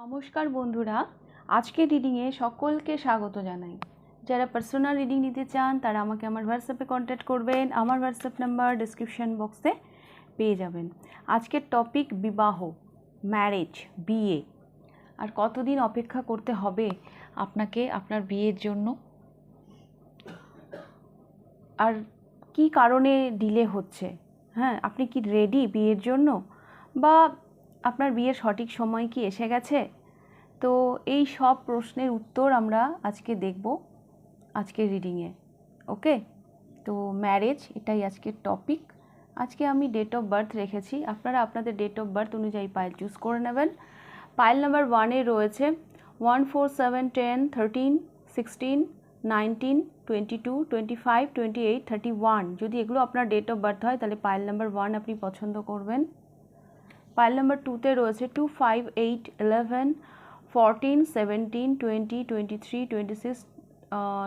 নমস্কার বন্ধুরা, আজকের রিডিংয়ে সকলকে স্বাগত জানাই। যারা পার্সোনাল রিডিং নিতে চান তারা আমাকে আমার হোয়াটসঅ্যাপে কন্ট্যাক্ট করবেন। আমার হোয়াটসঅ্যাপ নাম্বার ডিসক্রিপশন বক্সে পেয়ে যাবেন। আজকের টপিক বিবাহ, ম্যারেজ, বিয়ে। আর কতদিন অপেক্ষা করতে হবে আপনাকে আপনার বিয়ের জন্য, আর কি কারণে ডিলে হচ্ছে। হ্যাঁ, আপনি কি রেডি বিয়ের জন্য, বা আপনার বিয়ের সঠিক সময় কি এসে গেছে? তো এই সব প্রশ্নের উত্তর আমরা আজকে দেখব আজকের রিডিংয়ে। ওকে, তো ম্যারেজ এটাই আজকের টপিক। আজকে আমি ডেট অফ বার্থ রেখেছি, আপনারা আপনাদের ডেট অফ বার্থ অনুযায়ী পাইল চুজ করে নেবেন। পাইল নাম্বার 1-এ রয়েছে 1, 4, 7, 10, 13, 16, 19, 22, 25, 28, 31। যদি এগুলো আপনার ডেট অফ বার্থ হয় তাহলে পাইল নাম্বার 1 আপনি পছন্দ করবেন। পাইল নাম্বার 2-তে রয়েছে 2, 5, 8, 11, 14, 17, 20, 23, 26,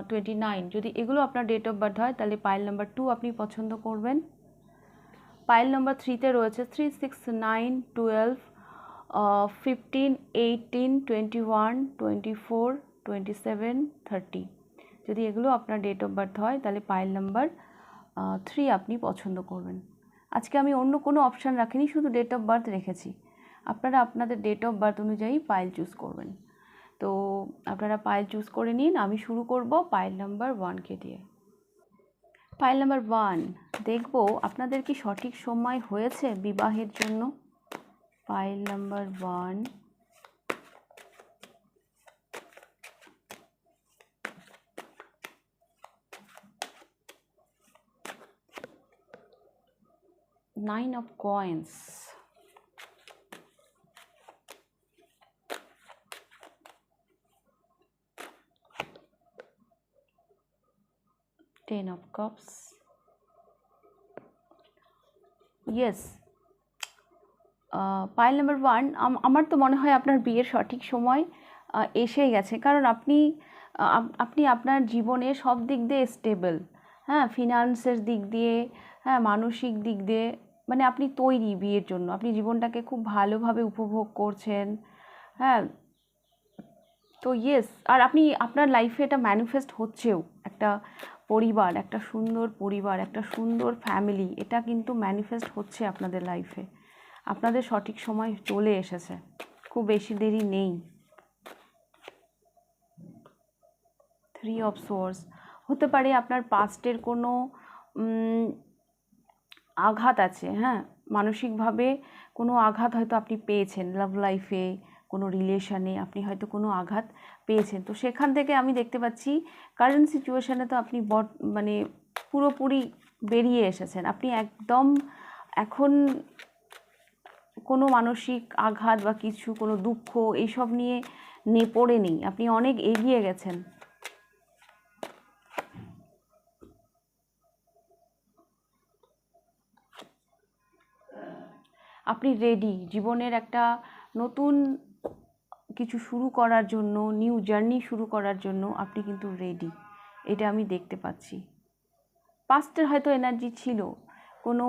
29। যদি এগুলো আপনার ডেট অফ বার্থ হয় তাহলে পাইল নাম্বার 2 আপনি পছন্দ করবেন। পাইল নাম্বার 3-তে রয়েছে 3, 6, 9, 12, 15, 18, 21, 24, 27, 30। যদি এগুলো আপনার ডেট অফ বার্থ হয় তাহলে পাইল নাম্বার 3 আপনি পছন্দ করবেন। আজকে আমি অন্য কোনো অপশান রাখিনি, শুধু ডেট অফ বার্থ রেখেছি। আপনারা আপনাদের ডেট অফ বার্থ অনুযায়ী পাইল চুজ করবেন। তো আপনারা পাইল চুজ করে নিন। আমি শুরু করব পাইল নাম্বার 1-কে দিয়ে। পাইল নাম্বার 1, দেখব আপনাদের কি সঠিক সময় হয়েছে বিবাহের জন্য। Pile number 1, Nine of Coins, Ten of Cups, Yes. Pile number 1, আমার তো মনে হয় আপনার বিয়ের সঠিক সময় এসেই গেছে, কারণ আপনি আপনার জীবনে সব দিক দিয়ে স্টেবল। হ্যাঁ, ফিনান্সের দিক দিয়ে, হ্যাঁ, মানসিক দিক দিয়ে, মানে আপনি তৈরি বিয়ের জন্য। আপনি জীবনটাকে খুব ভালোভাবে উপভোগ করছেন। হ্যাঁ, তো ইয়েস, আর আপনি আপনার লাইফে এটা ম্যানিফেস্ট হচ্ছেও, একটা পরিবার, একটা সুন্দর পরিবার, একটা সুন্দর ফ্যামিলি, এটা কিন্তু ম্যানিফেস্ট হচ্ছে আপনাদের লাইফে। আপনাদের সঠিক সময় চলে এসেছে, খুব বেশি দেরি নেই। 3 অফ সোর্স, হতে পারে আপনার পাস্টের কোনো আঘাত আছে। হ্যাঁ, মানসিকভাবে কোনো আঘাত হয়তো আপনি পেয়েছেন, লাভ লাইফে, কোনো রিলেশনে আপনি হয়তো কোনো আঘাত পেয়েছেন। তো সেখান থেকে আমি দেখতে পাচ্ছি কারেন্ট সিচুয়েশানে তো আপনি মানে পুরোপুরি বেরিয়ে এসেছেন। আপনি একদম এখন কোনো মানসিক আঘাত বা কিছু, কোনো দুঃখ এইসব নিয়ে পড়ে নেই, আপনি অনেক এগিয়ে গেছেন। আপনি রেডি জীবনের একটা নতুন কিছু শুরু করার জন্য, নিউ জার্নি শুরু করার জন্য আপনি কিন্তু রেডি, এটা আমি দেখতে পাচ্ছি। পাস্টের হয়তো এনার্জি ছিল, কোনো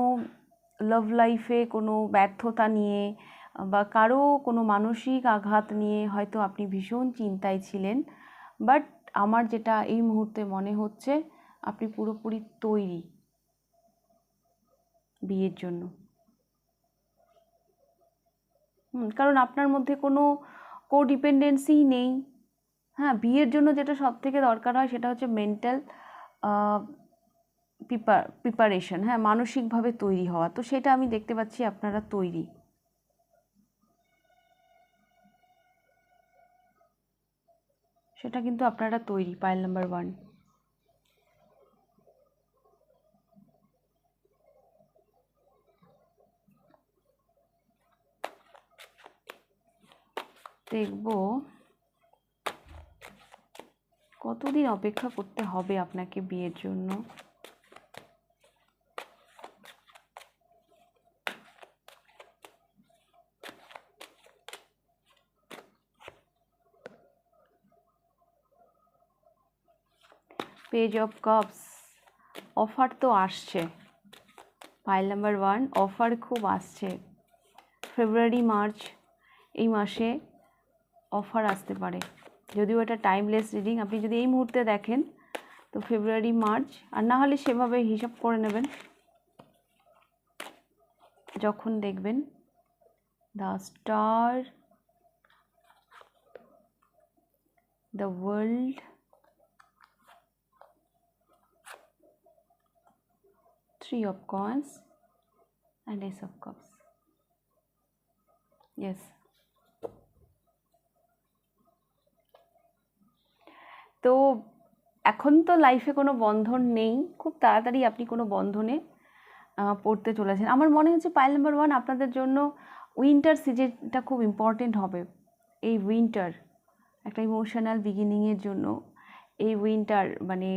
লাভ লাইফে কোনো ব্যর্থতা নিয়ে বা কারো কোনো মানসিক আঘাত নিয়ে হয়তো আপনি ভীষণ চিন্তায় ছিলেন। বাট আমার যেটা এই মুহূর্তে মনে হচ্ছে, আপনি পুরোপুরি তৈরি বিয়ের জন্য। কারণ আপনার মধ্যে কোনো কোডিপেন্ডেন্সিই নেই। হ্যাঁ, বিয়ের জন্য যেটা সব থেকে দরকার হয় সেটা হচ্ছে মেন্টাল প্রিপারেশন, হ্যাঁ, মানসিকভাবে তৈরি হওয়া। তো সেটা আমি দেখতে পাচ্ছি আপনারা তৈরি। সেটা কিন্তু আপনারা তৈরি, পাইল নাম্বার 1। দেখব কতদিন অপেক্ষা করতে হবে আপনাকে বিয়ের জন্য। পেজ অফ কাপস, অফার তো আসছে। পাইল নাম্বার 1, অফার খুব আসছে। ফেব্রুয়ারি, মার্চ এই মাসে অফার আসতে পারে, যদিও এটা টাইমলেস রিডিং। আপনি যদি এই মুহূর্তে দেখেন তো ফেব্রুয়ারি মার্চ, আর না হলে সেভাবে হিসাব করে নেবেন যখন দেখবেন। The star, the world, Three of Coins and Ace of Cups. Yes. তো এখন তো লাইফে কোনো বন্ধন নেই, খুব তাড়াতাড়ি আপনি কোনো বন্ধনে পড়তে চলেছেন। আমার মনে হচ্ছে পাইল নাম্বার 1 আপনাদের জন্য উইন্টার সিজনটা খুব ইম্পর্টেন্ট হবে। এই উইন্টার একটা ইমোশনাল বিগিনিংয়ের জন্য, এই উইন্টার মানে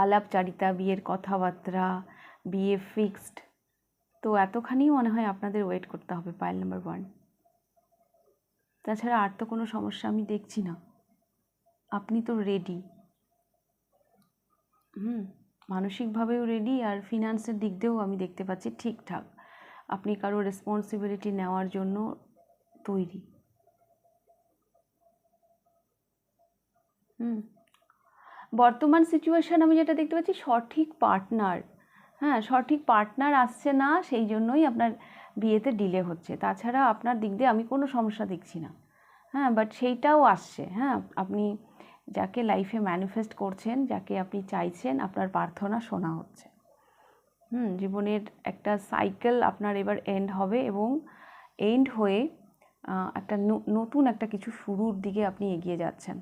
আলাপচারিতা, বিয়ের কথাবার্তা, বিয়ে ফিক্সড, তো এতখানি মনে হয় আপনাদের ওয়েট করতে হবে পাইল নাম্বার 1। তাছাড়া আর তো কোনো সমস্যা আমি দেখছি না। আপনি তো রেডি, মানসিকভাবেও রেডি, আর ফিনান্সের দিক দিয়েও আমি দেখতে পাচ্ছি ঠিকঠাক। আপনি কারো রেসপন্সিবিলিটি নেওয়ার জন্য তৈরি। বর্তমান সিচুয়েশান আমি যেটা দেখতে পাচ্ছি, সঠিক পার্টনার, সঠিক পার্টনার আসছে না, সেই জন্যই আপনার বিয়েতে ডিলে হচ্ছে। তাছাড়া আপনার দিক দিয়ে আমি কোনো সমস্যা দেখছি না। বাট সেইটাও আসছে। আপনি যাকে লাইফে ম্যানিফেস্ট করছেন, যাকে আপনি চাইছেন, আপনার প্রার্থনা শোনা হচ্ছে। জীবনের একটা সাইকেল আপনার এবার এন্ড হবে, এবং এন্ড হয়ে একটা নতুন একটা কিছু শুরুর দিকে আপনি এগিয়ে যাচ্ছেন।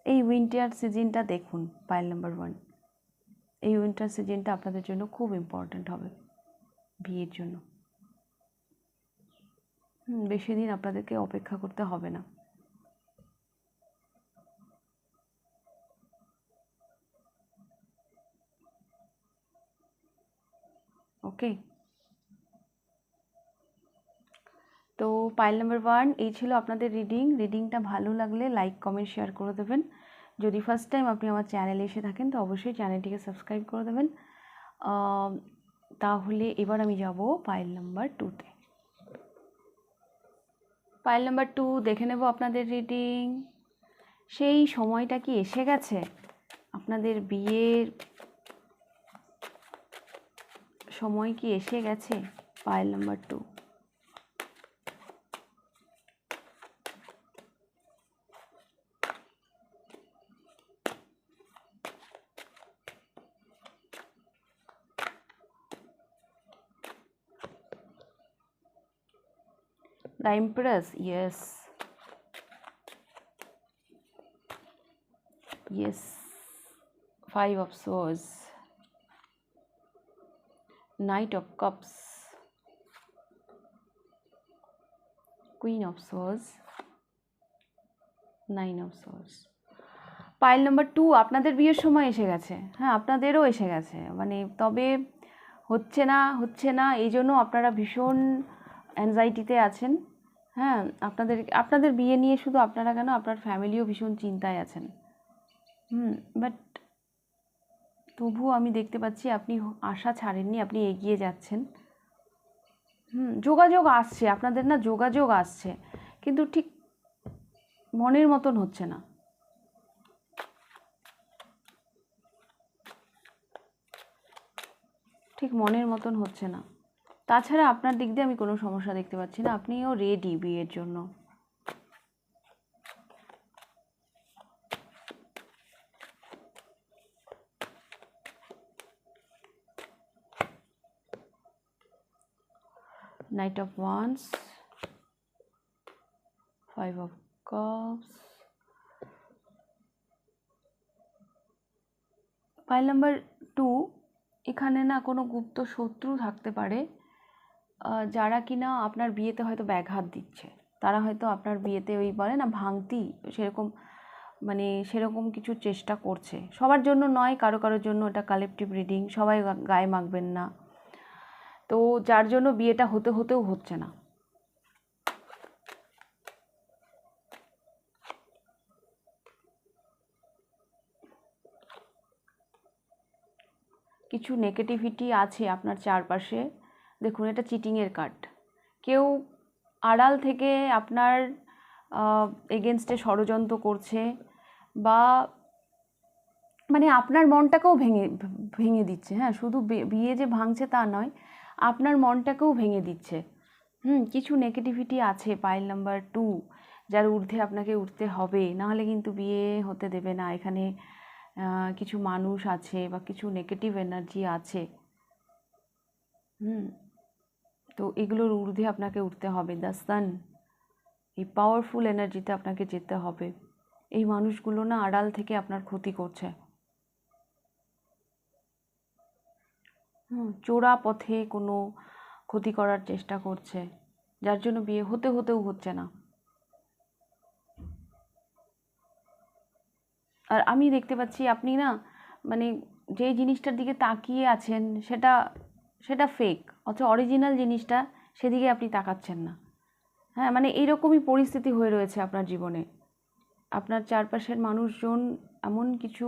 এই উইন্টার সিজনটা দেখুন পাইল নাম্বার 1, এই উইন্টার সিজনটা আপনাদের জন্য খুব ইম্পর্ট্যান্ট হবে বিয়ের জন্য। বেশি দিন আপনাদেরকে অপেক্ষা করতে হবে না। ওকে, তো পাইল নাম্বার 1 এই ছিল আপনাদের রিডিংটা ভালো লাগলে লাইক, কমেন্ট, শেয়ার করে দেবেন। যদি ফার্স্ট টাইম আপনি আমার চ্যানেলে এসে থাকেন তো অবশ্যই চ্যানেলটিকে সাবস্ক্রাইব করে দেবেন। তাহলে এবার আমি যাব পাইল নাম্বার 2তে। পাইল নাম্বার 2 দেখে নেব আপনাদের রিডিং। সেই সময়টা কি এসে গেছে? আপনাদের বিয়ের সময় কি এসে গেছে? Pile number 2। The Empress, yes. Yes. 5 of Swords. Knight of Cups. Queen of Swords. 9 of Swords. Pile number 2 আপনাদের বিয়ের সময় এসে গেছে। আপনাদেরও এসে গেছে, মানে তবে হচ্ছে না এই জন্য আপনারা ভীষণ অ্যাংজাইটিতে আছেন। আপনাদের বিয়ে নিয়ে শুধু আপনারা কেন, আপনার ফ্যামিলিও ভীষণ চিন্তায় আছেন। বাট তবুও আমি দেখতে পাচ্ছি আপনি আশা ছাড়েননি, আপনি এগিয়ে যাচ্ছেন। যোগাযোগ আসছে আপনাদের, না যোগাযোগ আসছে, কিন্তু ঠিক মনের মতন হচ্ছে না। ঠিক মনের মতন হচ্ছে না। তাছাড়া আপনার দিক দিয়ে আমি কোনো সমস্যা দেখতে পাচ্ছি না, আপনিও রেডি বিয়ের জন্য। Knight of Wands, 5 of Cups. Pile number 2 এখানে না কোনো গুপ্ত শত্রু থাকতে পারে, যারা কিনা আপনার বিয়েতে হয়তো ব্যাঘাত দিচ্ছে। তারা হয়তো আপনার বিয়েতে ওই বলে না ভাঙতি, সেরকম কিছু চেষ্টা করছে। সবার জন্য নয়, কারোর জন্য এটা কালেকটিভ রিডিং, সবাই গায়ে মাখবেন না। তো যার জন্য বিয়েটা হতেও হচ্ছে না। কিছু নেগেটিভিটি আছে আপনার চারপাশে। দেখুন, এটা চিটিংয়ের কার্ড। কেউ আড়াল থেকে আপনার এগেনস্টে ষড়যন্ত্র করছে, বা মানে আপনার মনটাকেও ভেঙে ভেঙে দিচ্ছে। হ্যাঁ, শুধু বিয়ে যে ভাঙছে তা নয়, আপনার মনটাকেও ভেঙে দিচ্ছে। কিছু নেগেটিভিটি আছে পাইল নাম্বার 2, যার ঊর্ধ্বে আপনাকে উঠতে হবে, নাহলে কিন্তু বিয়ে হতে দেবে না। এখানে কিছু মানুষ আছে বা কিছু নেগেটিভ এনার্জি আছে। তো এগুলোর ঊর্ধ্বে আপনাকে উঠতে হবে। দ্য সান, এই পাওয়ারফুল এনার্জিতে আপনাকে যেতে হবে। এই মানুষগুলো না আড়াল থেকে আপনার ক্ষতি করছে, চোরা পথে কোনো ক্ষতি করার চেষ্টা করছে, যার জন্য বিয়ে হতেও হচ্ছে না। আর আমি দেখতে পাচ্ছি আপনি না, মানে যে জিনিসটার দিকে তাকিয়ে আছেন সেটা ফেক, অথচ অরিজিনাল জিনিসটা সেদিকে আপনি তাকাচ্ছেন না। হ্যাঁ, মানে এইরকমই পরিস্থিতি হয়ে রয়েছে আপনার জীবনে। আপনার চারপাশের মানুষজন এমন কিছু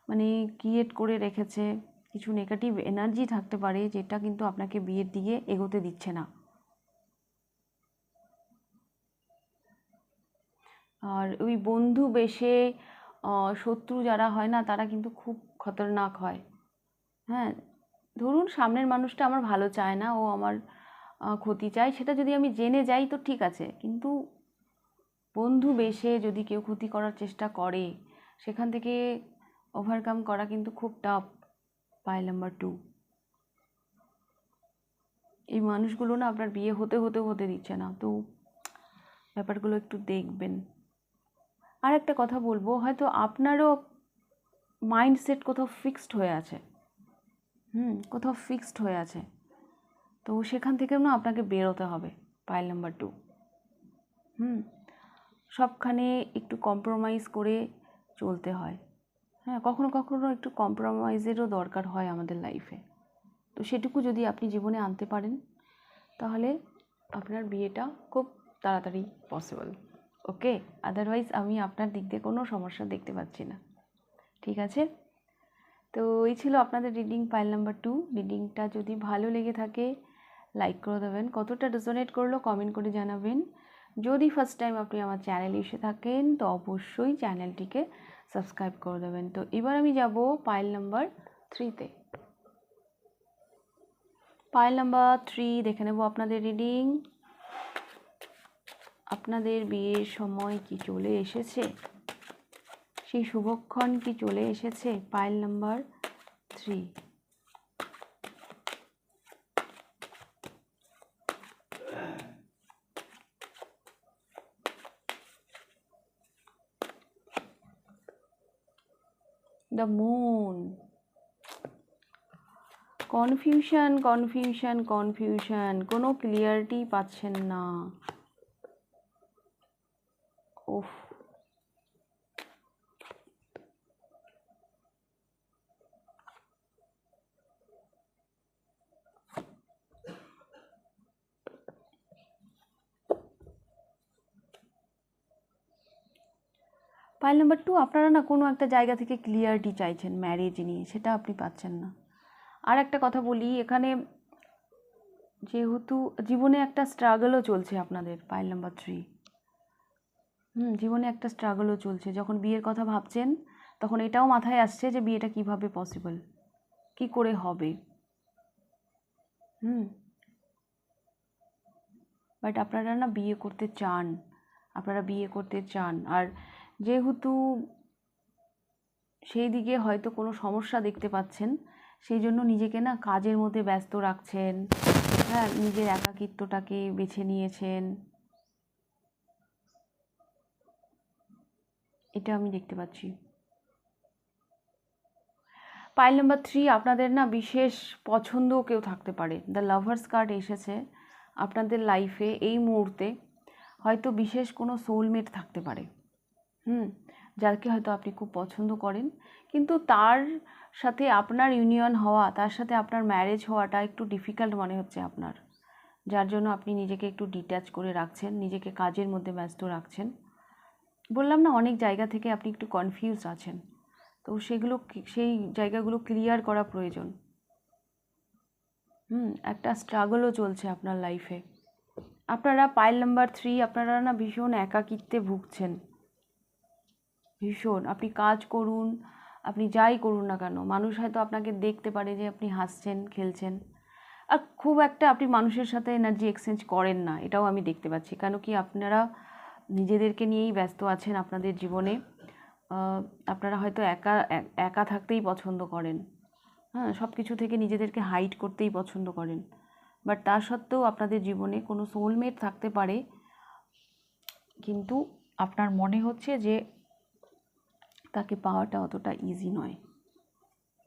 মানে ক্রিয়েট করে রেখেছে, কিছু নেগেটিভ এনার্জি থাকতে পারে, যেটা কিন্তু আপনাকে বিয়ের দিকে এগোতে দিচ্ছে না। আর ওই বন্ধু বেশে শত্রু যারা হয় না, তারা কিন্তু খুব খতরনাক হয়। হ্যাঁ, ধরুন সামনের মানুষটা আমার ভালো চায় না, ও আমার ক্ষতি চায়, সেটা যদি আমি জেনে যাই তো ঠিক আছে, কিন্তু বন্ধু বেশে যদি কেউ ক্ষতি করার চেষ্টা করে, সেখান থেকে ওভারকাম করা কিন্তু খুব টাফ। পাইল নাম্বার 2, এই মানুষগুলো না আপনার বিয়ে হতে দিচ্ছে না। তো ব্যাপারগুলো একটু দেখবেন। আর একটা কথা বলবো, হয়তো আপনারও মাইন্ডসেট কোথাও ফিক্সড হয়ে আছে, কোথাও ফিক্সড হয়ে আছে, তো সেখান থেকেও না আপনাকে বেরোতে হবে। পাইল নাম্বার 2, সবখানে একটু কম্প্রোমাইজ করে চলতে হয়। হ্যাঁ, কখনো কখনো একটু কম্প্রোমাইজেরও দরকার হয় আমাদের লাইফে। তো সেটুকু যদি আপনি জীবনে আনতে পারেন, তাহলে আপনার বিয়েটা খুব তাড়াতাড়ি পসিবল। ওকে, আদারওয়াইজ আমি আপনার দিক দিয়ে কোনো সমস্যা দেখতে পাচ্ছি না। ঠিক আছে, তো এই ছিল আপনাদের রিডিং পাইল নাম্বার 2। রিডিংটা যদি ভালো লেগে থাকে লাইক করে দেবেন, কতটা রেজোনেট করলো কমেন্ট করে জানাবেন। যদি ফার্স্ট টাইম আপনি আমার চ্যানেলে এসে থাকেন তো অবশ্যই চ্যানেলটিকে সাবস্ক্রাইব করে দেবেন। তো এবার আমি যাব পাইল নাম্বার 3তে। পাইল নাম্বার 3 দেখে নেব আপনাদের রিডিং। আপনাদের বিয়ের সময় কি চলে এসেছে? সেই শুভক্ষণ কি চলে এসেছে? Pile number 3। The moon. Confusion, কোনো ক্লিয়ারিটি পাচ্ছেন না। উফ, পাইল নাম্বার 2, আপনারা না কোনো একটা জায়গা থেকে ক্লিয়ারিটি চাইছেন ম্যারেজ নিয়ে, সেটা আপনি পাচ্ছেন না। আর একটা কথা বলি, এখানে যেহেতু জীবনে একটা স্ট্রাগলও চলছে আপনাদের, পাইল নাম্বার 3, জীবনে একটা স্ট্রাগলও চলছে। যখন বিয়ের কথা ভাবছেন তখন এটাও মাথায় আসছে যে বিয়েটা কিভাবে পসিবল, কি করে হবে। বাট আপনারা না বিয়ে করতে চান, আর যেহেতু সেই দিকে হয়তো কোনো সমস্যা দেখতে পাচ্ছেন, সেই জন্য নিজেকে না কাজের মধ্যে ব্যস্ত রাখছেন। হ্যাঁ, নিজের একাকিত্বটাকে বেছে নিয়েছেন, এটা আমি দেখতে পাচ্ছি। পাইল নাম্বার 3, আপনাদের না বিশেষ পছন্দও কেউ থাকতে পারে। দ্য লাভার্স কার্ড এসেছে আপনাদের লাইফে। এই মুহূর্তে হয়তো বিশেষ কোনো সোলমেট থাকতে পারে, যাকে হয়তো আপনি খুব পছন্দ করেন, কিন্তু তার সাথে আপনার ইউনিয়ন হওয়া, তার সাথে আপনার ম্যারেজ হওয়াটা একটু ডিফিকাল্ট মনে হচ্ছে আপনার, যার জন্য আপনি নিজেকে একটু ডিট্যাচ করে রাখছেন, নিজেকে কাজের মধ্যে ব্যস্ত রাখছেন। বললাম না, অনেক জায়গা থেকে আপনি একটু কনফিউজ আছেন, তো সেই জায়গাগুলো ক্লিয়ার করা প্রয়োজন। একটা স্ট্রাগলও চলছে আপনার লাইফে। আপনারা পাইল নাম্বার 3, আপনারা না ভীষণ একাকিত্বে ভুগছেন, ভীষণ। আপনি কাজ করুন, আপনি যাই করুন না কেন, মানুষ হয়তো আপনাকে দেখতে পারে যে আপনি হাসছেন, খেলছেন, আর খুব একটা আপনি মানুষের সাথে এনার্জি এক্সচেঞ্জ করেন না, এটাও আমি দেখতে পাচ্ছি। কেন কি আপনারা নিজেদেরকে নিয়েই ব্যস্ত আছেন আপনাদের জীবনে। আপনারা হয়তো একা একা থাকতেই পছন্দ করেন, হ্যাঁ, সব কিছু থেকে নিজেদেরকে হাইড করতেই পছন্দ করেন। বাট তা সত্ত্বেও আপনাদের জীবনে কোনো সোলমেট থাকতে পারে, কিন্তু আপনার মনে হচ্ছে যে তাকে পাওয়াটা অতটা ইজি নয়,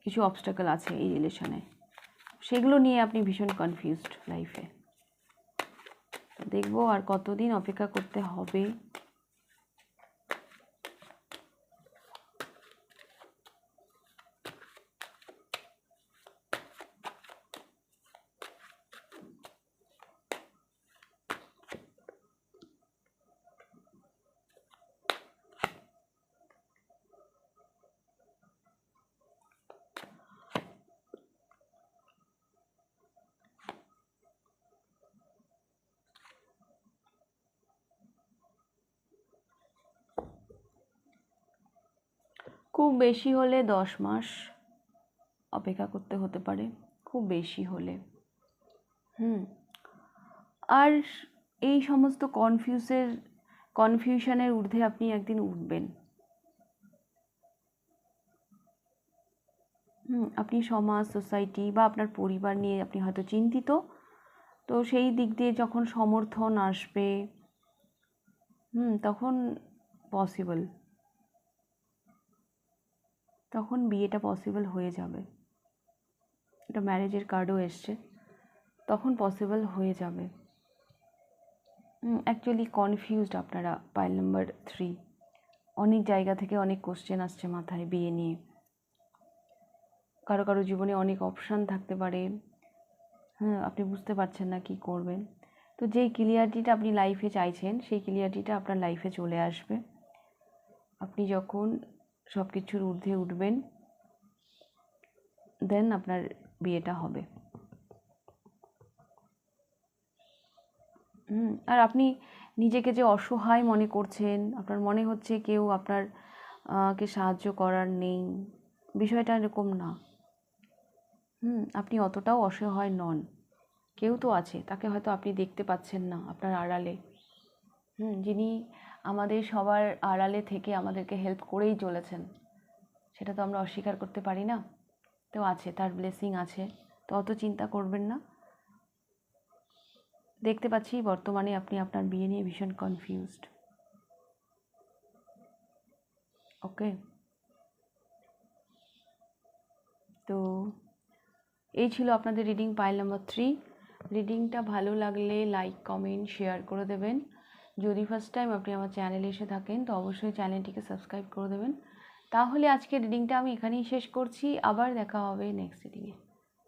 কিছু অবস্টাকল আছে এই রিলেশনে, সেগুলো নিয়ে আপনি ভীষণ কনফিউজড লাইফে। দেখবো আর কতদিন অপেক্ষা করতে হবে। খুব বেশি হলে 10 মাস অপেক্ষা করতে হতে পারে, খুব বেশি হলে। আর এই সমস্ত কনফিউশনের ঊর্ধ্বে আপনি একদিন উঠবেন। আপনি সমাজ, সোসাইটি বা আপনার পরিবার নিয়ে আপনি হয়তো চিন্তিত, তো সেই দিক দিয়ে যখন সমর্থন আসবে, তখন পসিবল, তখন বিয়েটা পসিবল হয়ে যাবে। এটা ম্যারেজের কার্ডও এসছে, তখন পসিবল হয়ে যাবে। অ্যাকচুয়ালি কনফিউজড আপনারা, পাইল নাম্বার 3। অনেক জায়গা থেকে অনেক কোশ্চেন আসছে মাথায় বিয়ে নিয়ে। কারো কারো জীবনে অনেক অপশান থাকতে পারে, আপনি বুঝতে পারছেন না কি করবেন। তো যেই ক্লিয়ারিটিটা আপনি লাইফে চাইছেন, সেই ক্লিয়ারিটিটা আপনার লাইফে চলে আসবে। আপনি যখন সব কিছুর ঊর্ধ্বে উঠবেন, দেন আপনার বিয়েটা হবে। আর আপনি নিজেকে যে অসহায় মনে করছেন, আপনার মনে হচ্ছে কেউ আপনার কে সাহায্য করার নেই, বিষয়টা এরকম না। আপনি অতটাও অসহায় নন, কেউ তো আছে, তাকে হয়তো আপনি দেখতে পাচ্ছেন না আপনার আড়ালে, যিনি আমাদের সবার আড়ালে থেকে আমাদেরকে হেল্প করেই চলেছেন, সেটা তো আমরা অস্বীকার করতে পারি না। তো আছে, তার ব্লেসিং আছে, তো অত চিন্তা করবেন না। দেখতে পাচ্ছি বর্তমানে আপনি আপনার বিয়ে নিয়ে ভীষণ কনফিউজড। ওকে, তো এই ছিল আপনাদের রিডিং পাইল নাম্বার 3। রিডিংটা ভালো লাগলে লাইক, কমেন্ট, শেয়ার করে দেবেন। যদি ফার্স্ট টাইম আপনি আমার চ্যানেলে এসে থাকেন তো অবশ্যই চ্যানেলটিকে সাবস্ক্রাইব করে দেবেন। তাহলে আজকে রিডিংটা আমি এখানেই শেষ করছি, আবার দেখা হবে নেক্সট রিডিংয়ে।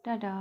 টাটা।